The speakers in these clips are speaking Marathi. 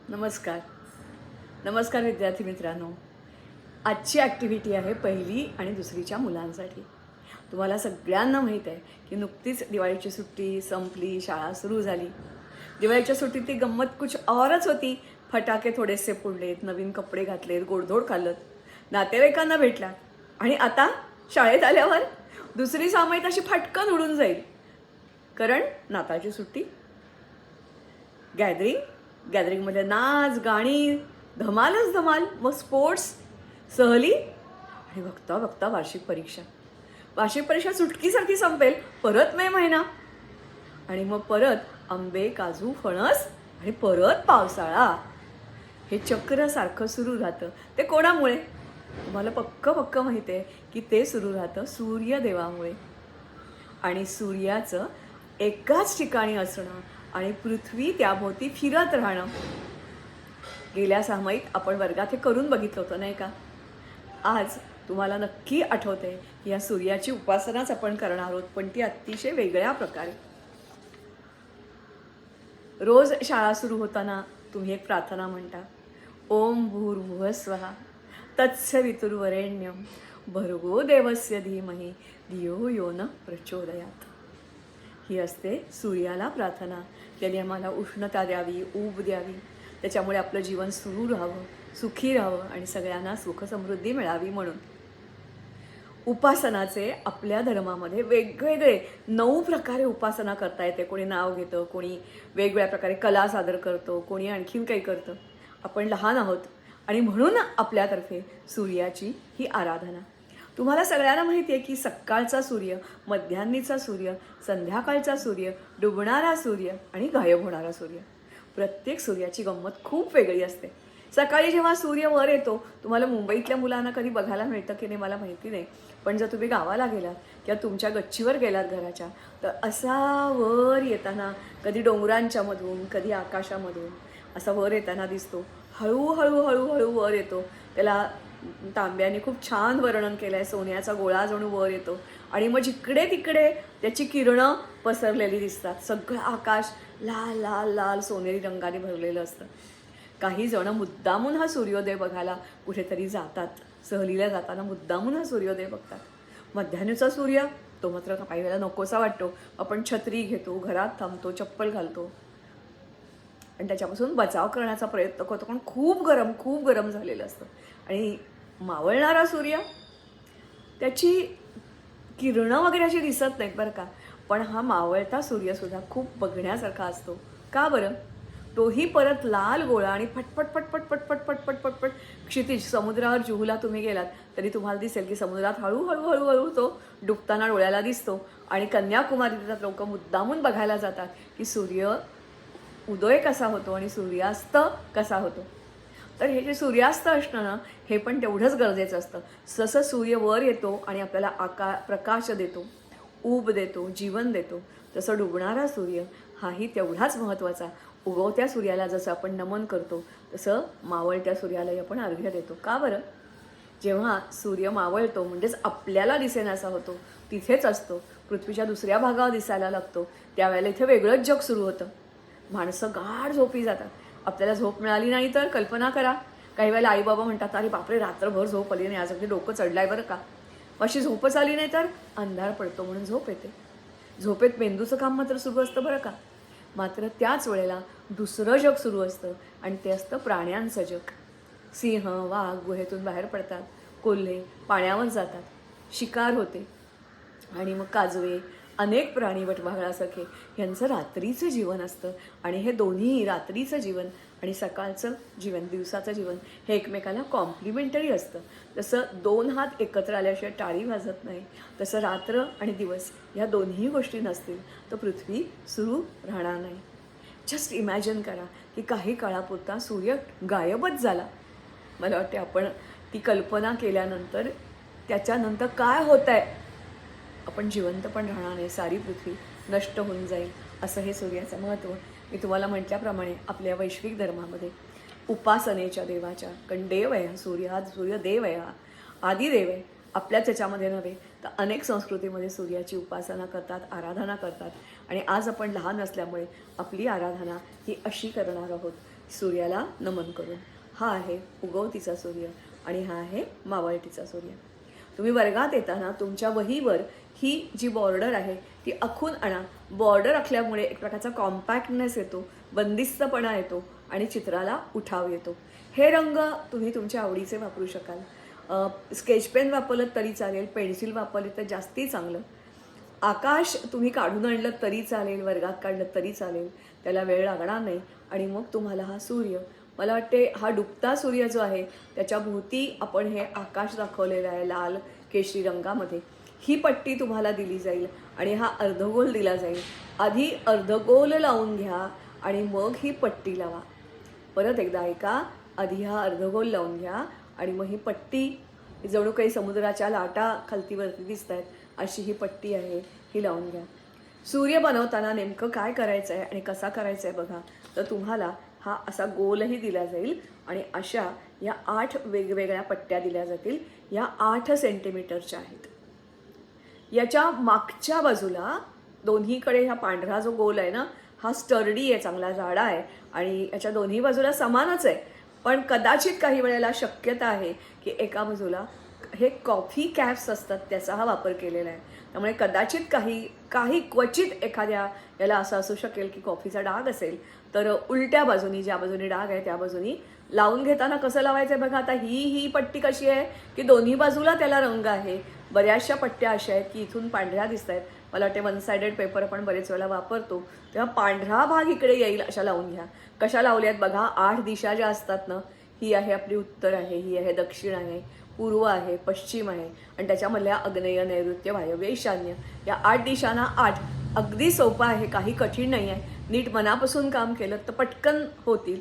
नमस्कार. नमस्कार विद्यार्थी मित्रांनो. आजची ॲक्टिव्हिटी आहे पहिली आणि दुसरीच्या मुलांसाठी. तुम्हाला सगळ्यांना माहीत आहे की नुकतीच दिवाळीची सुट्टी संपली, शाळा सुरू झाली. दिवाळीच्या सुट्टीत ती गंमत कुछ औरच होती. फटाके थोडेसे फोडलेत, नवीन कपडे घातलेत, गोडधोड खाल्लं, नातेवाईकांना भेटला आणि आता शाळेत आल्यावर दुसरी सामायिक अशी फटकन उडून जाईल. कारण नाताळची सुट्टी, गॅदरिंगमध्ये नाच गाणी, धमालच धमाल, मग स्पोर्ट्स, सहली आणि बघता बघता वार्षिक परीक्षा चुटकीसारखी संपेल. परत मे महिना आणि मग परत आंबे, काजू, फणस आणि परत पावसाळा. हे चक्र सारखं सुरू राहतं. ते कोणामुळे? तुम्हाला पक्क माहिती आहे की ते सुरू राहतं सूर्यदेवामुळे. आणि सूर्याचं एकाच ठिकाणी असणं आणि पृथ्वी त्याभोवती फिरत राहणं. गेल्या सामायिक आपण वर्गात हे करून बघितलं होतं नाही का? आज तुम्हाला नक्की आठवते की या सूर्याची उपासनाच आपण करणार आहोत, पण ती अतिशय वेगळ्या प्रकारे. रोज शाळा सुरू होताना तुम्ही एक प्रार्थना म्हणता, ओम भूर्भुवः स्वः तत्सवितुर्वरेण्यं भर्गो देवस्य धीमहि धियो यो न प्रचोदयात्. ही असते सूर्याला प्रार्थना. त्याने आम्हाला उष्णता द्यावी, ऊब द्यावी, त्याच्यामुळे आपलं जीवन सुरू राहावं, सुखी राहावं आणि सगळ्यांना सुखसमृद्धी मिळावी म्हणून. उपासनाचे आपल्या धर्मामध्ये वेगवेगळे 9 प्रकारे उपासना करता येते. कोणी नाव घेतं, कोणी वेगवेगळ्या प्रकारे कला सादर करतो, कोणी आणखीन काही करतं. आपण लहान आहोत आणि म्हणून आपल्यातर्फे सूर्याची ही आराधना. तुम्हाला सगळ्यांना माहिती आहे की सकाळचा सूर्य, मध्यान्नीचा सूर्य, संध्याकाळचा सूर्य, डुबणारा सूर्य आणि गायब होणारा सूर्य. प्रत्येक सूर्याची गंमत खूप वेगळी असते. सकाळी जेव्हा सूर्य वर येतो, तुम्हाला मुंबईतल्या मुलांना कधी बघायला मिळतं की नाही मला माहिती नाही, पण जर तुम्ही गावाला गेलात किंवा तुमच्या गच्चीवर गेलात घराच्या, तर असा वर येताना कधी डोंगरांच्या मधून, कधी आकाशामधून असा वर येताना दिसतो. हळूहळू वर येतो. त्याला तांब्याने खूप छान वर्णन केलं आहे. सोन्याचा गोळा जणू वर येतो आणि मग जिकडे तिकडे त्याची किरणं पसरलेली दिसतात. सगळं आकाश लाल लाल लाल सोनेरी रंगाने भरलेलं असतं. काही जण मुद्दामून हा सूर्योदय बघायला कुठेतरी जातात. सहलीला जाताना मुद्दामून हा सूर्योदय बघतात. मध्यान्हचा सूर्य तो मात्र काही वेळेला नकोसा वाटतो. आपण छत्री घेतो, घरात थांबतो, चप्पल घालतो आणि त्याच्यापासून बचाव करण्याचा प्रयत्न करतो, पण खूप गरम झालेलं असतं. आणि मावळणारा सूर्य, त्याची किरणं वगैरे अशी दिसत नाहीत बरं का, पण हा मावळता सूर्यसुद्धा खूप बघण्यासारखा असतो. का बरं? तोही परत लाल गोळा आणि पटपट पटपट पटपट पटपट पटपट क्षितिज. समुद्रावर जुहूला तुम्ही गेलात तरी तुम्हाला दिसेल की समुद्रात हळूहळू तो डुबताना डोळ्याला दिसतो. आणि कन्याकुमारीत लोक मुद्दामून बघायला जातात की सूर्य उदय कसा होतो आणि सूर्यास्त कसा होतो. तर हे जे सूर्यास्त असणं ना, हे पण तेवढंच गरजेचं असतं. जसं सूर्य वर येतो आणि आपल्याला प्रकाश देतो, ऊब देतो, जीवन देतो, तसं डुबणारा सूर्य हाही तेवढाच महत्त्वाचा. उगवत्या सूर्याला जसं आपण नमन करतो, तसं मावळत्या सूर्यालाही आपण अर्घ्य देतो. का बरं? जेव्हा सूर्य मावळतो म्हणजेच आपल्याला दिसेनासा होतो, तिथेच असतो, पृथ्वीच्या दुसऱ्या भागावर दिसायला लागतो, त्यावेळेला इथे वेगळंच जग सुरू होतं. माणसं गाढ झोपी जातात. आपल्याला झोप मिळाली नाही तर कल्पना करा, काही वेळेला आईबाबा म्हणतात, अरे बापरे रात्रभर झोप आली नाही, आज अगदी डोकं चढलाय बरं का. अशी झोपच आली नाही तर अंधार पडतो म्हणून झोप येते. झोपेत मेंदूचं काम मात्र सुरू असतं बरं का. मात्र त्याच वेळेला दुसरं जग सुरू असतं आणि ते असतं प्राण्यांचं जग. सिंह, वाघ गुहेतून बाहेर पडतात, कोल्हे पाण्यावर जातात, शिकार होते आणि मग काजवे, अनेक प्राणी, वटवाघळासारखे यांचं रात्रीचं जीवन असतं. आणि हे दोन्ही रात्रीचं जीवन आणि सकाळचं जीवन, दिवसाचं जीवन, हे एकमेकाला कॉम्प्लिमेंटरी असतं. जसं 2 हात एकत्र आल्याशिवाय टाळी वाजत नाही, तसं रात्र आणि दिवस या दोन्ही गोष्टी नसतील तर पृथ्वी सुरू राहणार नाही. जस्ट इमॅजिन करा की काही काळापुरता सूर्य गायबच झाला. मला वाटते आपण ती कल्पना केल्यानंतर त्याच्यानंतर काय होत आहे, आपण जिवंत पण राहणार नाही, सारी पृथ्वी नष्ट होऊन जाईल. असं हे सूर्याचं महत्त्व. मी तुम्हाला म्हटल्याप्रमाणे आपल्या वैश्विक धर्मामध्ये उपासनेच्या देवाच्या, कारण देव आहे हा सूर्य, हा सूर्यदेव आहे, हा आदिदेव आहे. आपल्याच याच्यामध्ये नव्हे तर अनेक संस्कृतीमध्ये सूर्याची उपासना करतात, आराधना करतात. आणि आज आपण लहान असल्यामुळे आपली आराधना ही अशी करणार आहोत. सूर्याला नमन करून. हा आहे उगवतीचा सूर्य आणि हा आहे मावळतीचा सूर्य. तुम्ही वर्गात येताना तुमच्या वहीवर ही जी बॉर्डर आहे ती आखून आणा. बॉर्डर आखल्यामुळे एक प्रकारचा कॉम्पॅक्टनेस येतो, बंदिस्तपणा येतो आणि चित्राला उठाव येतो. हे रंग तुम्ही तुमच्या आवडीचे वापरू शकाल. स्केच पेन वापरलं तरी चालेल, पेन्सिल वापरली तर जास्ती चांगलं. आकाश तुम्ही काढून आणलं तरी चालेल, वर्गात काढलं तरी चालेल, त्याला वेळ लागणार नाही. आणि मग तुम्हाला हा सूर्य, मला वाटते हा डुबता सूर्य जो आहे त्याच्या भोवती आपण हे आकाश दाखवलेलं आहे लाल केशरी रंगामध्ये. ही पट्टी तुम्हाला दिली जाईल आणि हा अर्धगोल दिला जाईल. आधी अर्धगोल लावून घ्या आणि मग ही पट्टी लावा. परत एकदा ऐका, आधी हा अर्धगोल लावून घ्या आणि मग ही पट्टी, जणू काही समुद्राच्या लाटा खालतीवरती दिसत आहेत अशी ही पट्टी आहे, ही लावून घ्या. सूर्य बनवताना नेमकं काय करायचं आहे आणि कसा करायचं आहे बघा. तर तुम्हाला हा असा गोलही दिला जाईल आणि अशा या 8 वेगवेगळ्या पट्ट्या दिल्या जातील. या 8 सेंटीमीटरच्या आहेत. याच्या मागच्या बाजूला दोन्हीकडे हा पांढरा जो गोल आहे ना, हा स्टर्डी आहे, चांगला जाडा आहे आणि याच्या दोन्ही बाजूला समानच आहे. पण कदाचित काही वेळेला शक्यता आहे की एका बाजूला हे कॉफी कॅप्स असतात त्याचा हा वापर केलेला आहे. त्यामुळे कदाचित काही क्वचित एखाद्या याला असं असू शकेल की कॉफीचा डाग असेल, तर उलट्या बाजूनी, ज्या बाजूनी डाग आहे त्या बाजूनी लावून घेताना कसं लावायचं आहे बघा. आता ही पट्टी कशी आहे की दोन्ही बाजूला त्याला रंग आहे. बऱ्याचशा पट्ट्या अशा आहेत की इथून पांढऱ्या दिसत आहेत. मला वाटते 1 सायडेड पेपर आपण बरेच वेळेला वापरतो, तेव्हा पांढरा भाग इकडे येईल अशा लावून घ्या. कशा लावल्यात बघा. 8 दिशा ज्या असतात ना, ही आहे आपली उत्तर आहे, ही आहे दक्षिण आहे, पूर्व आहे, पश्चिम आहे आणि त्याच्यामधल्या आग्नेय, नैऋत्य, वायव्य, ईशान्य, या 8 दिशांना 8. अगदी सोपं आहे, काही कठीण नाही आहे. नीट मनापासून काम केलं तर पटकन होतील.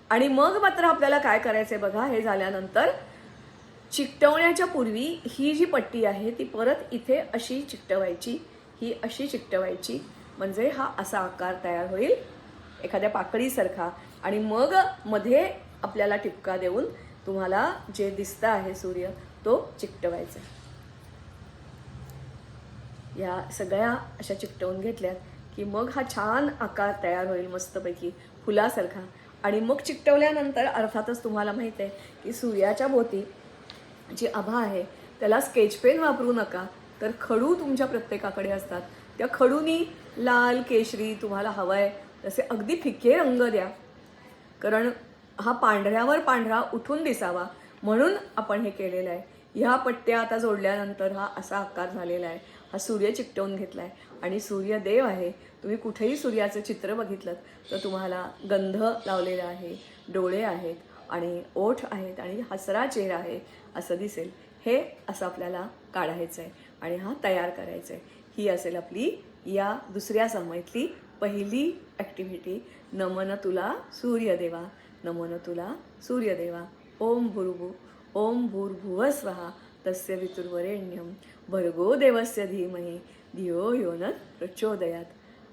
आणि मग मात्र आपल्याला काय करायचं आहे बघा. हे झाल्यानंतर चिकटवण्याच्या पूर्वी ही जी पट्टी आहे ती परत इथे अशी चिकटवायची, ही अशी चिकटवायची, म्हणजे हा असा आकार तयार होईल एखाद्या पाकळीसारखा. आणि मग मध्ये आपल्याला टिपका देऊन तुम्हाला जे दिसतं आहे सूर्य तो चिकटवायचा. या सगळ्या अशा चिकटवून घेतल्यात की मग हा छान आकार तयार होईल मस्तपैकी फुलासारखा. आणि मग चिकटवल्यानंतर अर्थातच तुम्हाला माहीत आहे की सूर्याच्या भोवती जी आभा आहे त्याला स्केच पेन वापरू नका, तर खडू तुमच्या प्रत्येकाकडे असतात. त्या खडूनी लाल, केशरी तुम्हाला हवा आहे तसे अगदी फिके रंग द्या, कारण हा पांढऱ्यावर पांढरा उठून दिसावा म्हणून आपण हे केलेलं आहे. ह्या पट्ट्या आता जोडल्यानंतर हा असा आकार झालेला आहे. हा सूर्य चिकटवून घेतला आहे आणि सूर्यदेव आहे. तुम्ही कुठेही सूर्याचं चित्र बघितलं तर तुम्हाला गंध लावलेला आहे, डोळे आहेत आणि ओठ आहेत आणि हसरा चेहरा आहे असं दिसेल. हे असं आपल्याला काढायचं आहे आणि हा तयार करायचा आहे. ही असेल आपली या दुसऱ्या समयतली पहिली ॲक्टिव्हिटी. नमन तुला सूर्यदेवा, नमन तुला सूर्यदेवा. ओम भूर्भुवः स्वः तस्य वितुर्वरेण्यं भर्गो देवस्य धीमहि धियो यो न प्रचोदयात.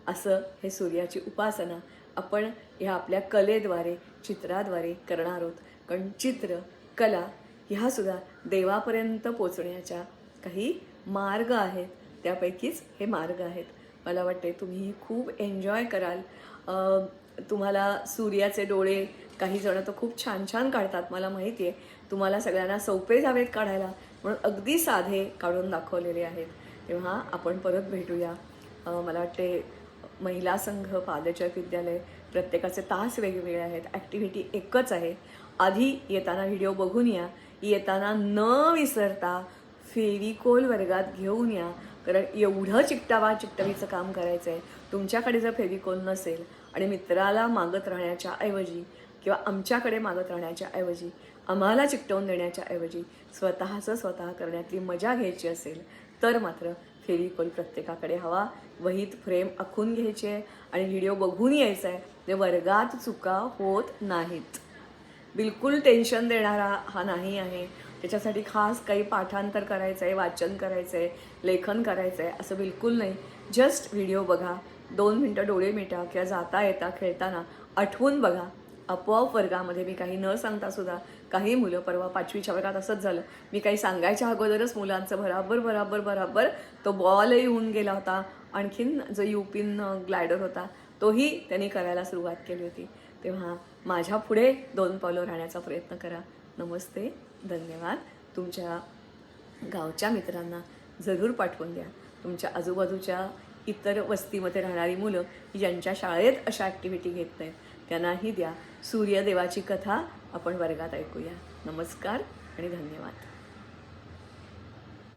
असं हे सूर्याची उपासना आपण ह्या आपल्या कलेद्वारे, चित्राद्वारे करणार आहोत. कारण चित्र, कला ह्यासुद्धा देवापर्यंत पोचण्याच्या काही मार्ग आहेत. त्यापैकीच हे मार्ग आहेत. मला वाटते तुम्ही खूप एन्जॉय कराल. तुम्हाला सूर्याचे डोळे काही जण तर खूप छान छान काढतात, मला माहिती आहे. तुम्हाला सगळ्यांना सोपे जावेत काढायला म्हणून अगदी साधे काढून दाखवलेले आहेत. तेव्हा आपण परत भेटूया. मला वाटते महिला संघ, पादचक विद्यालय, प्रत्येकाचे तास वेगवेगळे आहेत. ॲक्टिव्हिटी एकच आहे. आधी येताना व्हिडिओ बघून या. येताना न विसरता फेविकोल वर्गात घेऊन या, कारण एवढं चिकटवीचं काम करायचं आहे. तुमच्याकडे जर फेविकोल नसेल आणि मित्राला मागत राहण्याच्या ऐवजी किंवा आमच्याकडे मागत राहण्याच्या ऐवजी, आम्हाला चिकटवून देण्याच्या ऐवजी स्वतःचं स्वतः करण्यातली मजा घ्यायची असेल तर मात्र फेविकोल प्रत्येकाकडे हवा. वहीत फ्रेम आखून घ्यायची आहे आणि व्हिडिओ बघून यायचा आहे. ते वर्गात चुका होत नाहीत. बिलकुल टेन्शन देणारा हा नाही आहे. त्याच्यासाठी खास काही पाठांतर करायचं आहे, वाचन करायचं आहे, लेखन करायचं आहे असं बिलकुल नाही. जस्ट व्हिडिओ बघा, 2 मिनटं डोळे मिटा किंवा जाता येता खेळताना आठवून बघा. आपोआप वर्गामध्ये मी काही न सांगता सुद्धा काही मुलं, परवा 5वीच्या वर्गात असंच झालं, मी काही सांगायच्या अगोदरच मुलांचं भराभर तो बॉलही होऊन गेला होता. आणखीन जो युपिन ग्लायडर होता तोही त्यांनी करायला सुरुवात केली होती. तेव्हा माझ्या पुढे 2 पावलं राहण्याचा प्रयत्न करा. नमस्ते, धन्यवाद. तुमच्या गावच्या मित्रांना जरूर पाठवून द्या. तुमच्या आजूबाजूच्या इतर वस्तीमध्ये राहणारी मुलं ज्यांच्या शाळेत अशा ॲक्टिव्हिटी घेत नाहीत त्यांनाही द्या. सूर्यदेवाची कथा आपण वर्गात ऐकूया. नमस्कार आणि धन्यवाद.